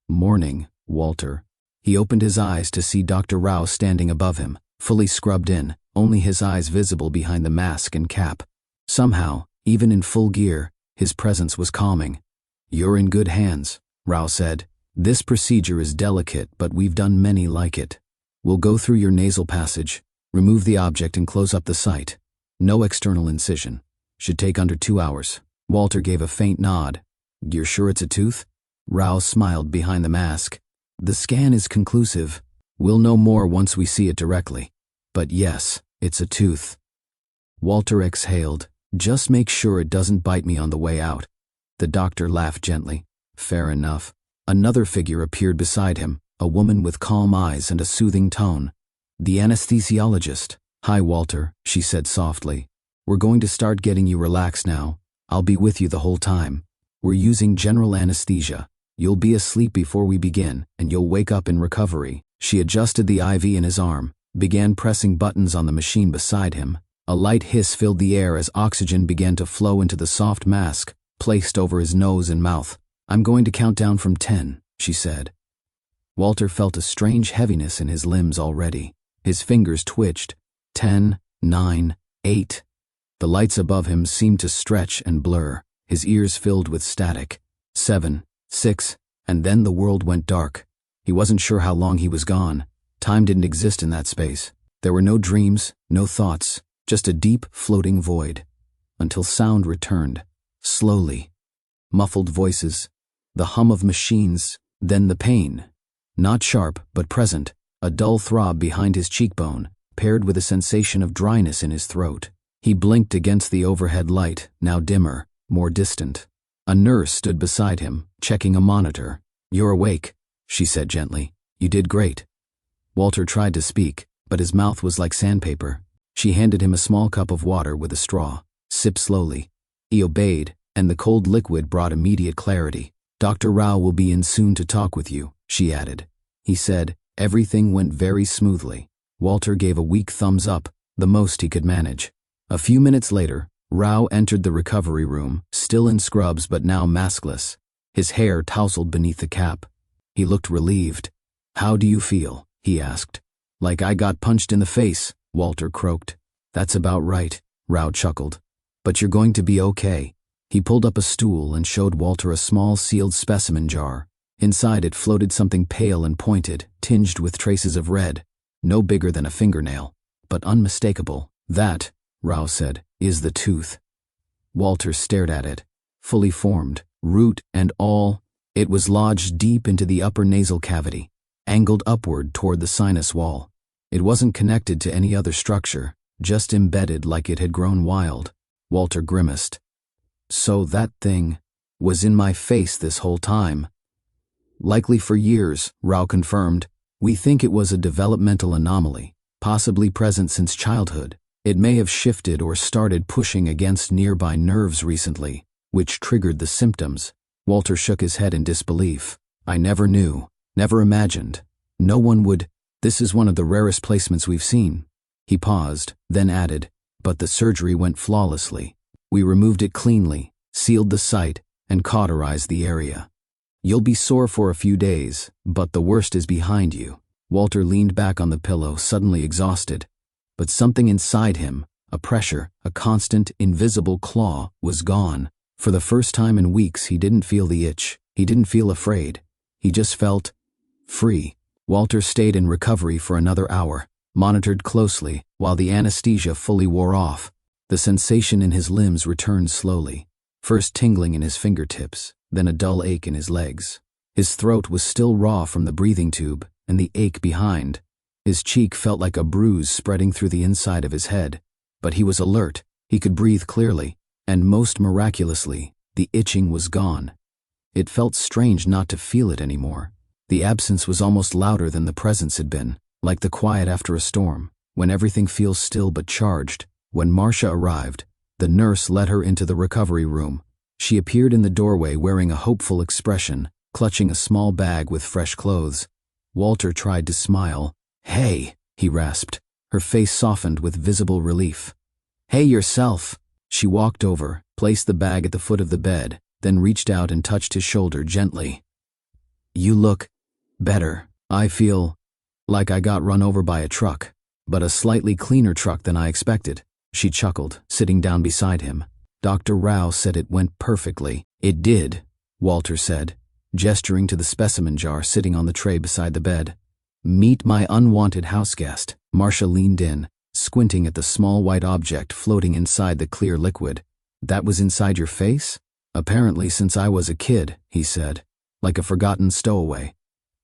"Morning, Walter." He opened his eyes to see Dr. Rao standing above him, fully scrubbed in, only his eyes visible behind the mask and cap. Somehow, even in full gear, his presence was calming. "You're in good hands," Rao said. "This procedure is delicate, but we've done many like it. We'll go through your nasal passage, remove the object and close up the site. No external incision. Should take under 2 hours." Walter gave a faint nod. "You're sure it's a tooth?" Rao smiled behind the mask. "The scan is conclusive. We'll know more once we see it directly. But yes, it's a tooth." Walter exhaled. "Just make sure it doesn't bite me on the way out." The doctor laughed gently. "Fair enough." Another figure appeared beside him, a woman with calm eyes and a soothing tone. "The anesthesiologist." "Hi, Walter," she said softly. "We're going to start getting you relaxed now. I'll be with you the whole time. We're using general anesthesia. You'll be asleep before we begin, and you'll wake up in recovery." She adjusted the IV in his arm, began pressing buttons on the machine beside him. A light hiss filled the air as oxygen began to flow into the soft mask, placed over his nose and mouth. "I'm going to count down from 10, she said. Walter felt a strange heaviness in his limbs already. His fingers twitched. 10, 9, 8. The lights above him seemed to stretch and blur, his ears filled with static. 7, 6, and then the world went dark. He wasn't sure how long he was gone. Time didn't exist in that space. There were no dreams, no thoughts, just a deep, floating void. Until sound returned, slowly. Muffled voices, the hum of machines, then the pain. Not sharp, but present, a dull throb behind his cheekbone, paired with a sensation of dryness in his throat. He blinked against the overhead light, now dimmer, more distant. A nurse stood beside him, checking a monitor. "You're awake," she said gently. "You did great." Walter tried to speak, but his mouth was like sandpaper. She handed him a small cup of water with a straw. "Sip slowly." He obeyed, and the cold liquid brought immediate clarity. "Dr. Rao will be in soon to talk with you," she added. He said. Everything went very smoothly. Walter gave a weak thumbs up, the most he could manage. A few minutes later, Rao entered the recovery room, still in scrubs but now maskless. His hair tousled beneath the cap. He looked relieved. "How do you feel?" he asked. "Like I got punched in the face," Walter croaked. "That's about right," Rao chuckled. "But you're going to be okay." He pulled up a stool and showed Walter a small sealed specimen jar. Inside it floated something pale and pointed, tinged with traces of red. No bigger than a fingernail, but unmistakable. "That," Rao said, "is the tooth." Walter stared at it. Fully formed, root and all, it was lodged deep into the upper nasal cavity, angled upward toward the sinus wall. It wasn't connected to any other structure, just embedded like it had grown wild. Walter grimaced. "So that thing was in my face this whole time?" "Likely for years," Rao confirmed. "We think it was a developmental anomaly, possibly present since childhood. It may have shifted or started pushing against nearby nerves recently, which triggered the symptoms." Walter shook his head in disbelief. "I never knew, never imagined. No one would. This is one of the rarest placements we've seen." He paused, then added, "But the surgery went flawlessly. We removed it cleanly, sealed the site, and cauterized the area. You'll be sore for a few days, but the worst is behind you." Walter leaned back on the pillow, suddenly exhausted. But something inside him, a pressure, a constant, invisible claw, was gone. For the first time in weeks, he didn't feel the itch. He didn't feel afraid. He just felt free. Walter stayed in recovery for another hour, monitored closely, while the anesthesia fully wore off. The sensation in his limbs returned slowly, first tingling in his fingertips, then a dull ache in his legs. His throat was still raw from the breathing tube, and the ache behind. His cheek felt like a bruise spreading through the inside of his head. But he was alert, he could breathe clearly, and most miraculously, the itching was gone. It felt strange not to feel it anymore. The absence was almost louder than the presence had been, like the quiet after a storm, when everything feels still but charged. When Marcia arrived, the nurse led her into the recovery room. She appeared in the doorway wearing a hopeful expression, clutching a small bag with fresh clothes. Walter tried to smile. "Hey," he rasped. Her face softened with visible relief. "Hey yourself." She walked over, placed the bag at the foot of the bed, then reached out and touched his shoulder gently. "You look better. I feel like I got run over by a truck, but a slightly cleaner truck than I expected." She chuckled, sitting down beside him. "Dr. Rao said it went perfectly." "It did," Walter said, gesturing to the specimen jar sitting on the tray beside the bed. "Meet my unwanted houseguest." Marcia leaned in, squinting at the small white object floating inside the clear liquid. "That was inside your face?" "Apparently since I was a kid," he said, like a forgotten stowaway.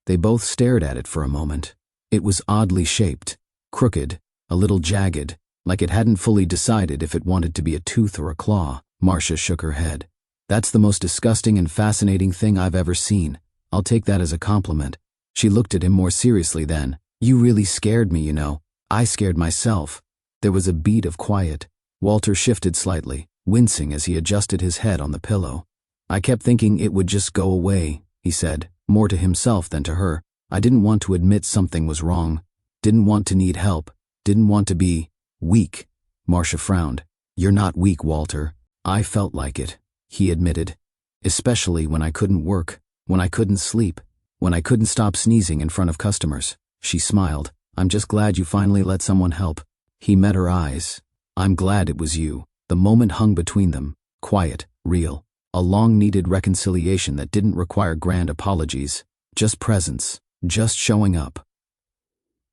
They both stared at it for a moment. It was oddly shaped, crooked, a little jagged, like it hadn't fully decided if it wanted to be a tooth or a claw. Marcia shook her head. "That's the most disgusting and fascinating thing I've ever seen. I'll take that as a compliment." She looked at him more seriously then. "You really scared me, you know. I scared myself." There was a beat of quiet. Walter shifted slightly, wincing as he adjusted his head on the pillow. "I kept thinking it would just go away," he said, more to himself than to her. "I didn't want to admit something was wrong. Didn't want to need help. Didn't want to be weak." Marcia frowned. "You're not weak, Walter." "I felt like it," he admitted. "Especially when I couldn't work, when I couldn't sleep, when I couldn't stop sneezing in front of customers." She smiled. "I'm just glad you finally let someone help." He met her eyes. "I'm glad it was you." The moment hung between them, quiet, real, a long-needed reconciliation that didn't require grand apologies, just presence, just showing up.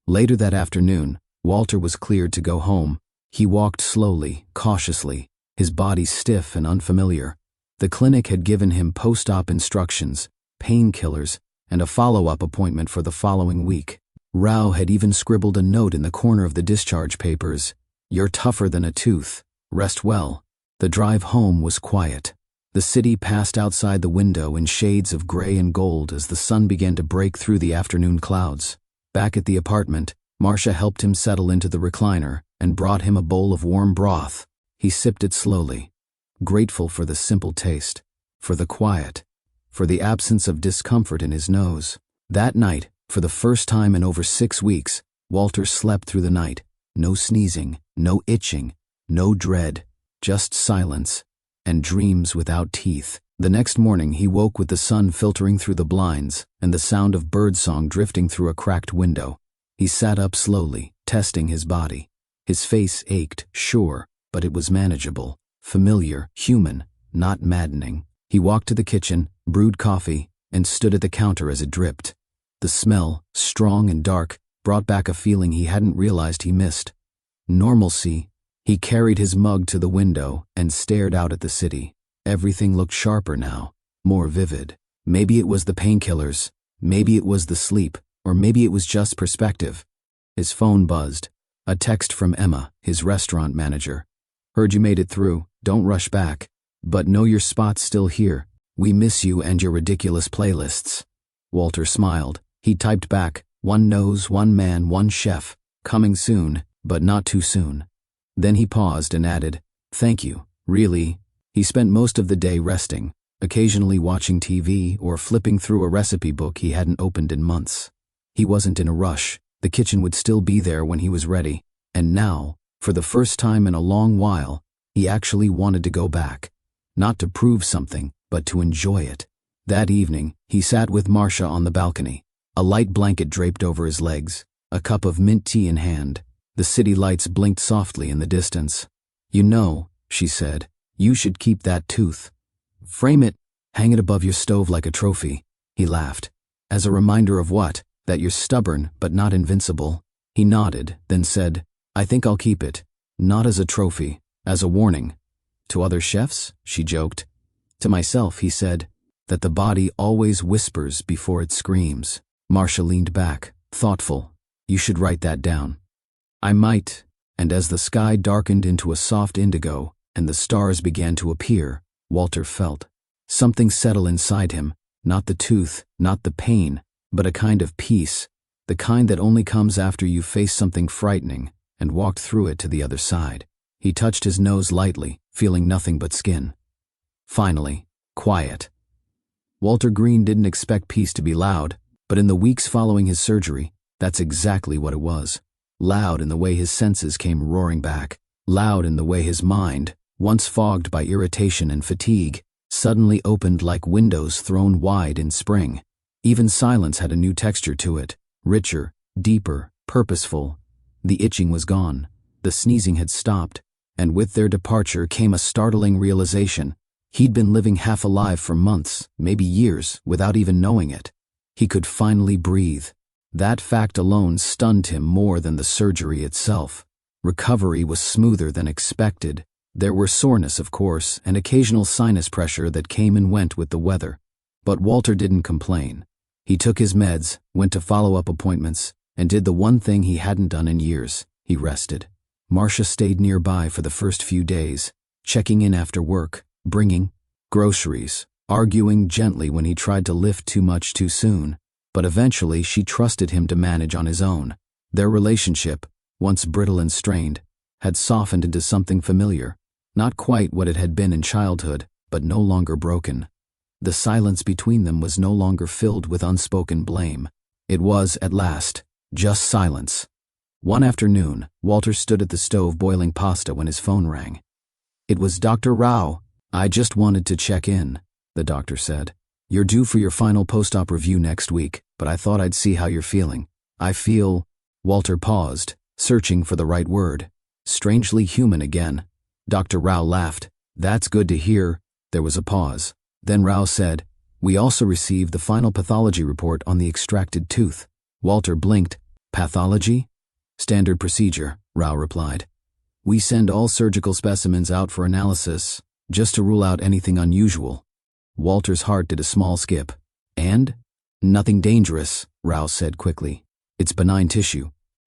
Later that afternoon, Walter was cleared to go home. He walked slowly, cautiously, his body stiff and unfamiliar. The clinic had given him post-op instructions, painkillers, and a follow-up appointment for the following week. Rao had even scribbled a note in the corner of the discharge papers. "You're tougher than a tooth. Rest well." The drive home was quiet. The city passed outside the window in shades of gray and gold as the sun began to break through the afternoon clouds. Back at the apartment, Marcia helped him settle into the recliner and brought him a bowl of warm broth. He sipped it slowly. grateful for the simple taste, for the quiet, for the absence of discomfort in his nose. That night, for the first time in over 6 weeks, Walter slept through the night. No sneezing, no itching, no dread, just silence, and dreams without teeth. The next morning he woke with the sun filtering through the blinds and the sound of birdsong drifting through a cracked window. He sat up slowly, testing his body. His face ached, sure, but it was manageable, familiar, human, not maddening. He walked to the kitchen, brewed coffee, and stood at the counter as it dripped. The smell, strong and dark, brought back a feeling he hadn't realized he missed. Normalcy. He carried his mug to the window and stared out at the city. Everything looked sharper now, more vivid. Maybe it was the painkillers, maybe it was the sleep, or maybe it was just perspective. His phone buzzed. A text from Emma, his restaurant manager. "Heard you made it through. Don't rush back. But know your spot's still here. We miss you and your ridiculous playlists." Walter smiled. He typed back, "One nose, one man, one chef. Coming soon, but not too soon." Then he paused and added, "Thank you, really." He spent most of the day resting, occasionally watching TV or flipping through a recipe book he hadn't opened in months. He wasn't in a rush. The kitchen would still be there when he was ready. And now, for the first time in a long while, he actually wanted to go back. Not to prove something, but to enjoy it. That evening, he sat with Marcia on the balcony, a light blanket draped over his legs, a cup of mint tea in hand. The city lights blinked softly in the distance. "You know," she said, "you should keep that tooth. Frame it, hang it above your stove like a trophy." He laughed. "As a reminder of what? That you're stubborn, but not invincible." He nodded, then said, "I think I'll keep it. Not as a trophy, as a warning." "To other chefs?" she joked. "To myself," he said, "that the body always whispers before it screams." Marcia leaned back, thoughtful. "You should write that down." "I might." And as the sky darkened into a soft indigo and the stars began to appear, Walter felt something settle inside him, not the tooth, not the pain, but a kind of peace, the kind that only comes after you've faced something frightening and walked through it to the other side. He touched his nose lightly, feeling nothing but skin. Finally, quiet. Walter Green didn't expect peace to be loud, but in the weeks following his surgery, that's exactly what it was. Loud in the way his senses came roaring back, loud in the way his mind, once fogged by irritation and fatigue, suddenly opened like windows thrown wide in spring. Even silence had a new texture to it, richer, deeper, purposeful. The itching was gone, the sneezing had stopped, and with their departure came a startling realization. He'd been living half alive for months, maybe years, without even knowing it. He could finally breathe. That fact alone stunned him more than the surgery itself. Recovery was smoother than expected. There were soreness, of course, and occasional sinus pressure that came and went with the weather. But Walter didn't complain. He took his meds, went to follow-up appointments, and did the one thing he hadn't done in years. He rested. Marcia stayed nearby for the first few days, checking in after work, bringing groceries, arguing gently when he tried to lift too much too soon. But eventually she trusted him to manage on his own. Their relationship, once brittle and strained, had softened into something familiar. Not quite what it had been in childhood, but no longer broken. The silence between them was no longer filled with unspoken blame. It was, at last, just silence. One afternoon, Walter stood at the stove boiling pasta when his phone rang. It was Dr. Rao. "I just wanted to check in," the doctor said. "You're due for your final post-op review next week, but I thought I'd see how you're feeling." "I feel..." Walter paused, searching for the right word. "Strangely human again." Dr. Rao laughed. "That's good to hear." There was a pause. Then Rao said, "We also received the final pathology report on the extracted tooth." Walter blinked. "Pathology?" "Standard procedure," Rao replied. "We send all surgical specimens out for analysis, just to rule out anything unusual." Walter's heart did a small skip. "And?" "Nothing dangerous," Rao said quickly. "It's benign tissue."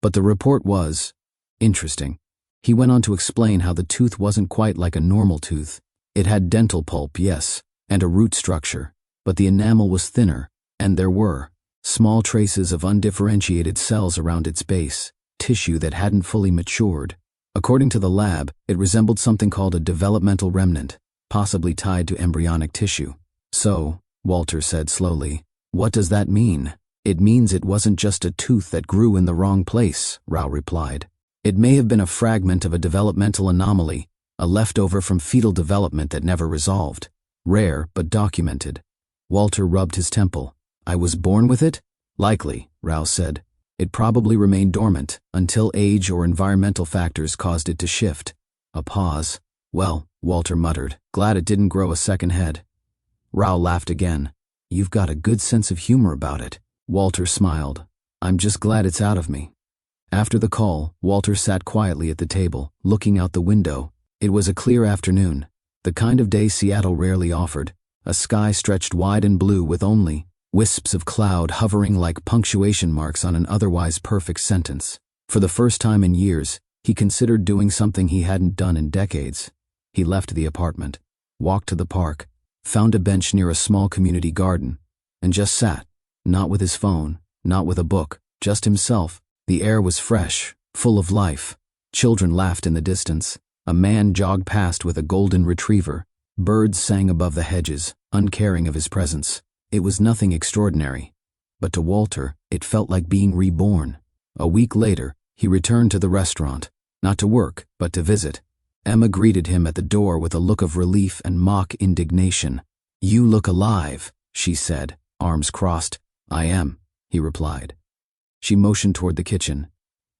But the report was interesting. He went on to explain how the tooth wasn't quite like a normal tooth. It had dental pulp, yes, and a root structure, but the enamel was thinner, and there were small traces of undifferentiated cells around its base, tissue that hadn't fully matured. According to the lab, it resembled something called a developmental remnant, possibly tied to embryonic tissue. So, Walter said slowly, what does that mean? It means it wasn't just a tooth that grew in the wrong place, Rao replied. It may have been a fragment of a developmental anomaly, a leftover from fetal development that never resolved. Rare, but documented. Walter rubbed his temple. I was born with it? Likely, Rao said. It probably remained dormant until age or environmental factors caused it to shift. A pause. Well, Walter muttered, glad it didn't grow a second head. Rao laughed again. You've got a good sense of humor about it. Walter smiled. I'm just glad it's out of me. After the call, Walter sat quietly at the table, looking out the window. It was a clear afternoon, the kind of day Seattle rarely offered. A sky stretched wide and blue with only wisps of cloud hovering like punctuation marks on an otherwise perfect sentence. For the first time in years, he considered doing something he hadn't done in decades. He left the apartment, walked to the park, found a bench near a small community garden, and just sat, not with his phone, not with a book, just himself. The air was fresh, full of life. Children laughed in the distance. A man jogged past with a golden retriever. Birds sang above the hedges, uncaring of his presence. It was nothing extraordinary. But to Walter, it felt like being reborn. A week later, he returned to the restaurant, not to work, but to visit. Emma greeted him at the door with a look of relief and mock indignation. You look alive, she said, arms crossed. I am, he replied. She motioned toward the kitchen.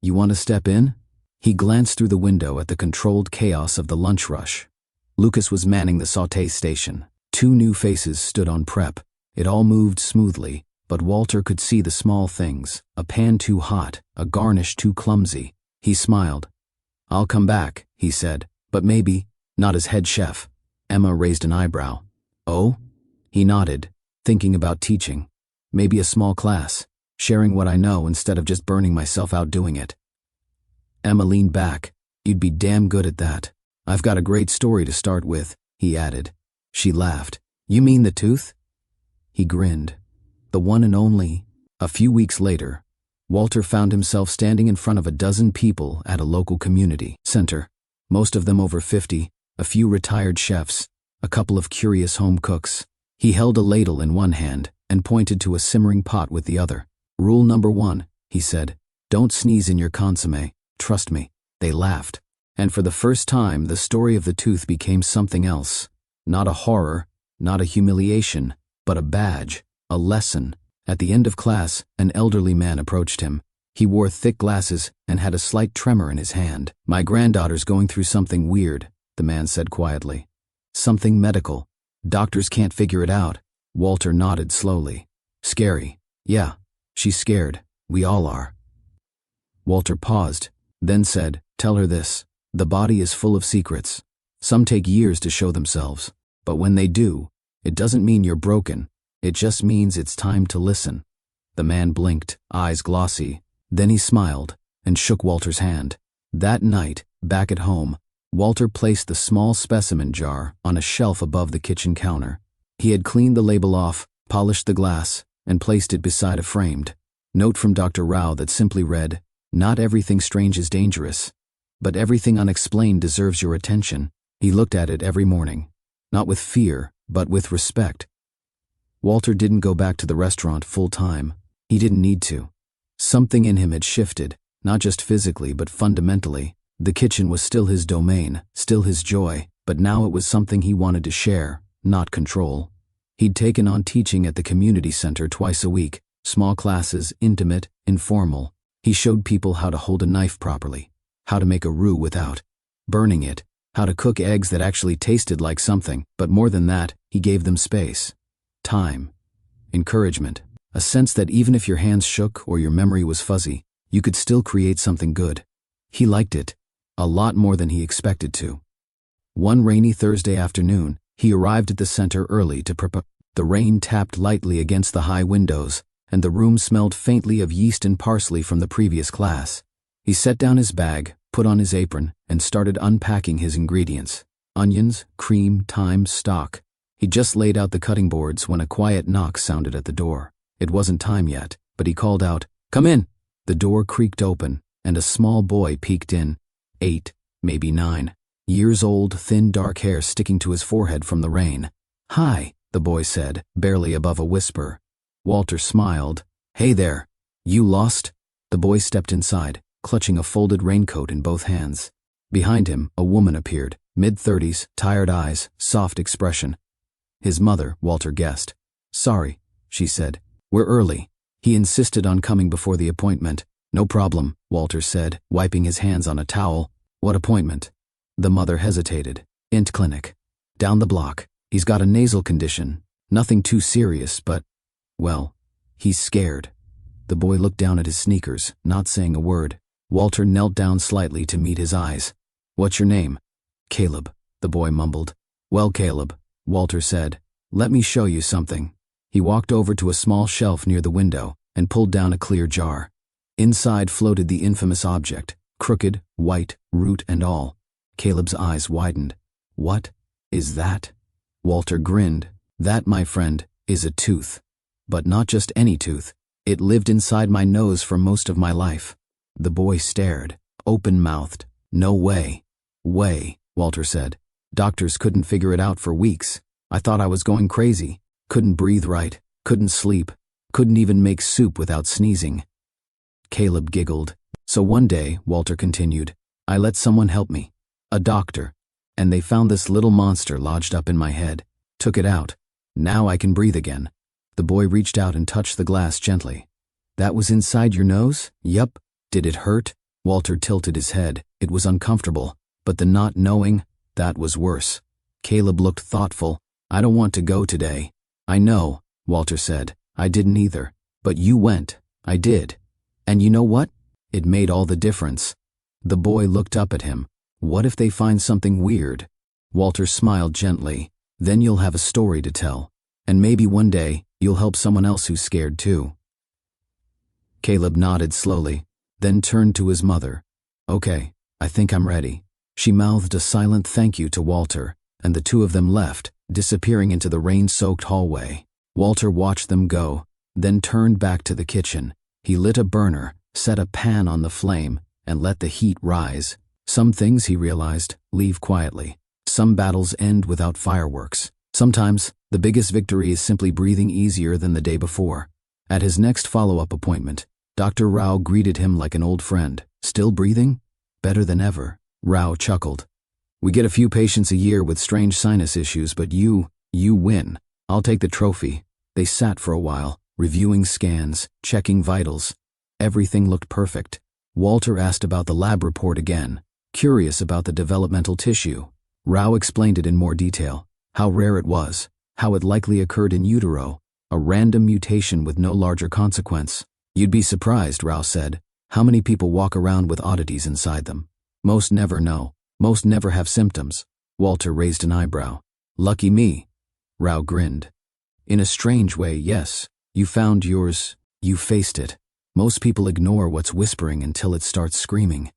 You want to step in? He glanced through the window at the controlled chaos of the lunch rush. Lucas was manning the sauté station. 2 new faces stood on prep. It all moved smoothly, but Walter could see the small things, a pan too hot, a garnish too clumsy. He smiled. I'll come back, he said, but maybe, not as head chef. Emma raised an eyebrow. Oh? He nodded, thinking about teaching. Maybe a small class, sharing what I know instead of just burning myself out doing it. Emma leaned back. You'd be damn good at that. I've got a great story to start with, he added. She laughed. You mean the tooth? He grinned. The one and only. A few weeks later, Walter found himself standing in front of a dozen people at a local community center, most of them over 50, a few retired chefs, a couple of curious home cooks. He held a ladle in one hand and pointed to a simmering pot with the other. Rule number 1, he said, don't sneeze in your consommé, trust me. They laughed. And for the first time, the story of the tooth became something else. Not a horror, not a humiliation, but a badge, a lesson. At the end of class, an elderly man approached him. He wore thick glasses and had a slight tremor in his hand. My granddaughter's going through something weird, the man said quietly. Something medical. Doctors can't figure it out. Walter nodded slowly. Scary. Yeah, she's scared. We all are. Walter paused, then said, tell her this. The body is full of secrets. Some take years to show themselves. But when they do, it doesn't mean you're broken. It just means it's time to listen. The man blinked, eyes glossy. Then he smiled and shook Walter's hand. That night, back at home, Walter placed the small specimen jar on a shelf above the kitchen counter. He had cleaned the label off, polished the glass, and placed it beside a framed note from Dr. Rao that simply read, not everything strange is dangerous, but everything unexplained deserves your attention. He looked at it every morning, not with fear, but with respect. Walter didn't go back to the restaurant full time. He didn't need to. Something in him had shifted, not just physically but fundamentally. The kitchen was still his domain, still his joy, but now it was something he wanted to share, not control. He'd taken on teaching at the community center twice a week, small classes, intimate, informal. He showed people how to hold a knife properly, how to make a roux without burning it, how to cook eggs that actually tasted like something, but more than that, he gave them space, time, encouragement, a sense that even if your hands shook or your memory was fuzzy, you could still create something good. He liked it, a lot more than he expected to. One rainy Thursday afternoon, he arrived at the center early to prepare. The rain tapped lightly against the high windows, and the room smelled faintly of yeast and parsley from the previous class. He set down his bag, put on his apron, and started unpacking his ingredients. Onions, cream, thyme, stock. He just laid out the cutting boards when a quiet knock sounded at the door. It wasn't time yet, but he called out, "Come in!" The door creaked open, and a small boy peeked in. 8, maybe 9. years old, thin dark hair sticking to his forehead from the rain. "Hi," the boy said, barely above a whisper. Walter smiled. "Hey there. You lost?" The boy stepped inside, clutching a folded raincoat in both hands. Behind him, a woman appeared, mid-30s, tired eyes, soft expression. His mother, Walter guessed. "Sorry," she said. "We're early." He insisted on coming before the appointment. "No problem," Walter said, wiping his hands on a towel. "What appointment?" The mother hesitated. "Int clinic. Down the block. He's got a nasal condition. Nothing too serious, but, well, he's scared." The boy looked down at his sneakers, not saying a word. Walter knelt down slightly to meet his eyes. "What's your name?" "Caleb," the boy mumbled. "Well, Caleb," Walter said, "let me show you something." He walked over to a small shelf near the window and pulled down a clear jar. Inside floated the infamous object, crooked, white, root and all. Caleb's eyes widened. "What is that?" Walter grinned. "That, my friend, is a tooth. But not just any tooth. It lived inside my nose for most of my life." The boy stared, open-mouthed. "No way." "Way," Walter said. "Doctors couldn't figure it out for weeks. I thought I was going crazy. Couldn't breathe right, couldn't sleep, couldn't even make soup without sneezing." Caleb giggled. "So one day," Walter continued, "I let someone help me. A doctor. And they found this little monster lodged up in my head. Took it out. Now I can breathe again." The boy reached out and touched the glass gently. "That was inside your nose?" "Yup." "Did it hurt?" Walter tilted his head. It was uncomfortable, but the not knowing, that was worse. Caleb looked thoughtful. "I don't want to go today." "I know," Walter said. "I didn't either. But you went." "I did. And you know what? It made all the difference." The boy looked up at him. "What if they find something weird?" Walter smiled gently. "Then you'll have a story to tell. And maybe one day, you'll help someone else who's scared too." Caleb nodded slowly, then turned to his mother. "Okay, I think I'm ready." She mouthed a silent thank you to Walter, and the two of them left, disappearing into the rain-soaked hallway. Walter watched them go, then turned back to the kitchen. He lit a burner, set a pan on the flame, and let the heat rise. Some things, he realized, leave quietly. Some battles end without fireworks. Sometimes, the biggest victory is simply breathing easier than the day before. At his next follow-up appointment, Dr. Rao greeted him like an old friend. "Still breathing?" "Better than ever." Rao chuckled. "We get a few patients a year with strange sinus issues, but you win. I'll take the trophy." They sat for a while, reviewing scans, checking vitals. Everything looked perfect. Walter asked about the lab report again, curious about the developmental tissue. Rao explained it in more detail, how rare it was, how it likely occurred in utero, a random mutation with no larger consequence. "You'd be surprised," Rao said, "how many people walk around with oddities inside them. Most never know. Most never have symptoms." Walter raised an eyebrow. "Lucky me." Rao grinned. "In a strange way, yes. You found yours. You faced it. Most people ignore what's whispering until it starts screaming."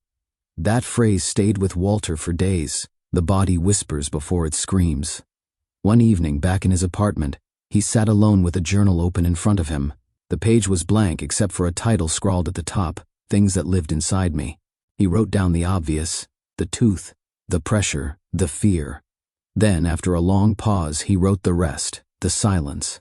That phrase stayed with Walter for days. The body whispers before it screams. One evening, back in his apartment, he sat alone with a journal open in front of him. The page was blank except for a title scrawled at the top, "Things That Lived Inside Me." He wrote down the obvious, the tooth, the pressure, the fear. Then, after a long pause, he wrote the rest, the silence,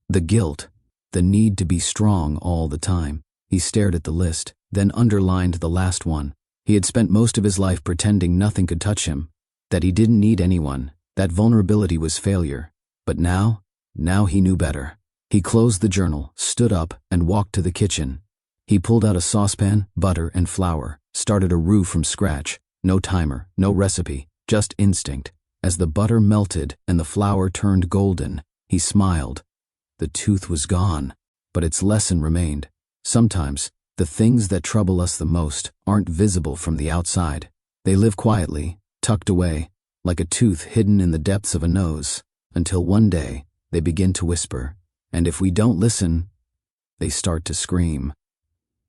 the guilt, the need to be strong all the time. He stared at the list, then underlined the last one. He had spent most of his life pretending nothing could touch him, that he didn't need anyone, that vulnerability was failure. But now he knew better. He closed the journal, stood up, and walked to the kitchen. He pulled out a saucepan, butter, and flour, started a roux from scratch. No timer, no recipe, just instinct. As the butter melted and the flour turned golden, he smiled. The tooth was gone, but its lesson remained. Sometimes, the things that trouble us the most aren't visible from the outside. They live quietly, tucked away, like a tooth hidden in the depths of a nose, until one day they begin to whisper, and if we don't listen, they start to scream.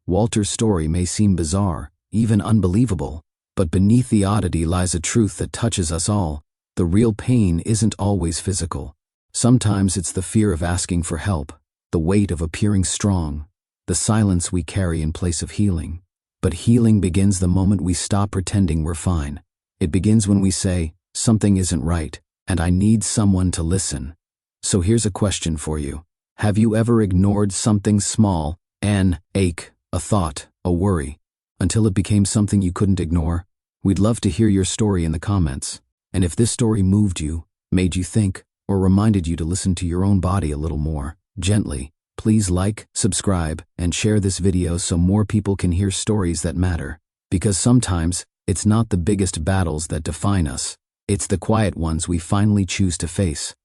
Walter's story may seem bizarre, even unbelievable, but beneath the oddity lies a truth that touches us all. The real pain isn't always physical. Sometimes it's the fear of asking for help, the weight of appearing strong, the silence we carry in place of healing. But healing begins the moment we stop pretending we're fine. It begins when we say, something isn't right, and I need someone to listen. So here's a question for you. Have you ever ignored something small, an ache, a thought, a worry, until it became something you couldn't ignore? We'd love to hear your story in the comments. And if this story moved you, made you think, or reminded you to listen to your own body a little more gently, please like, subscribe, and share this video so more people can hear stories that matter. Because sometimes, it's not the biggest battles that define us. It's the quiet ones we finally choose to face.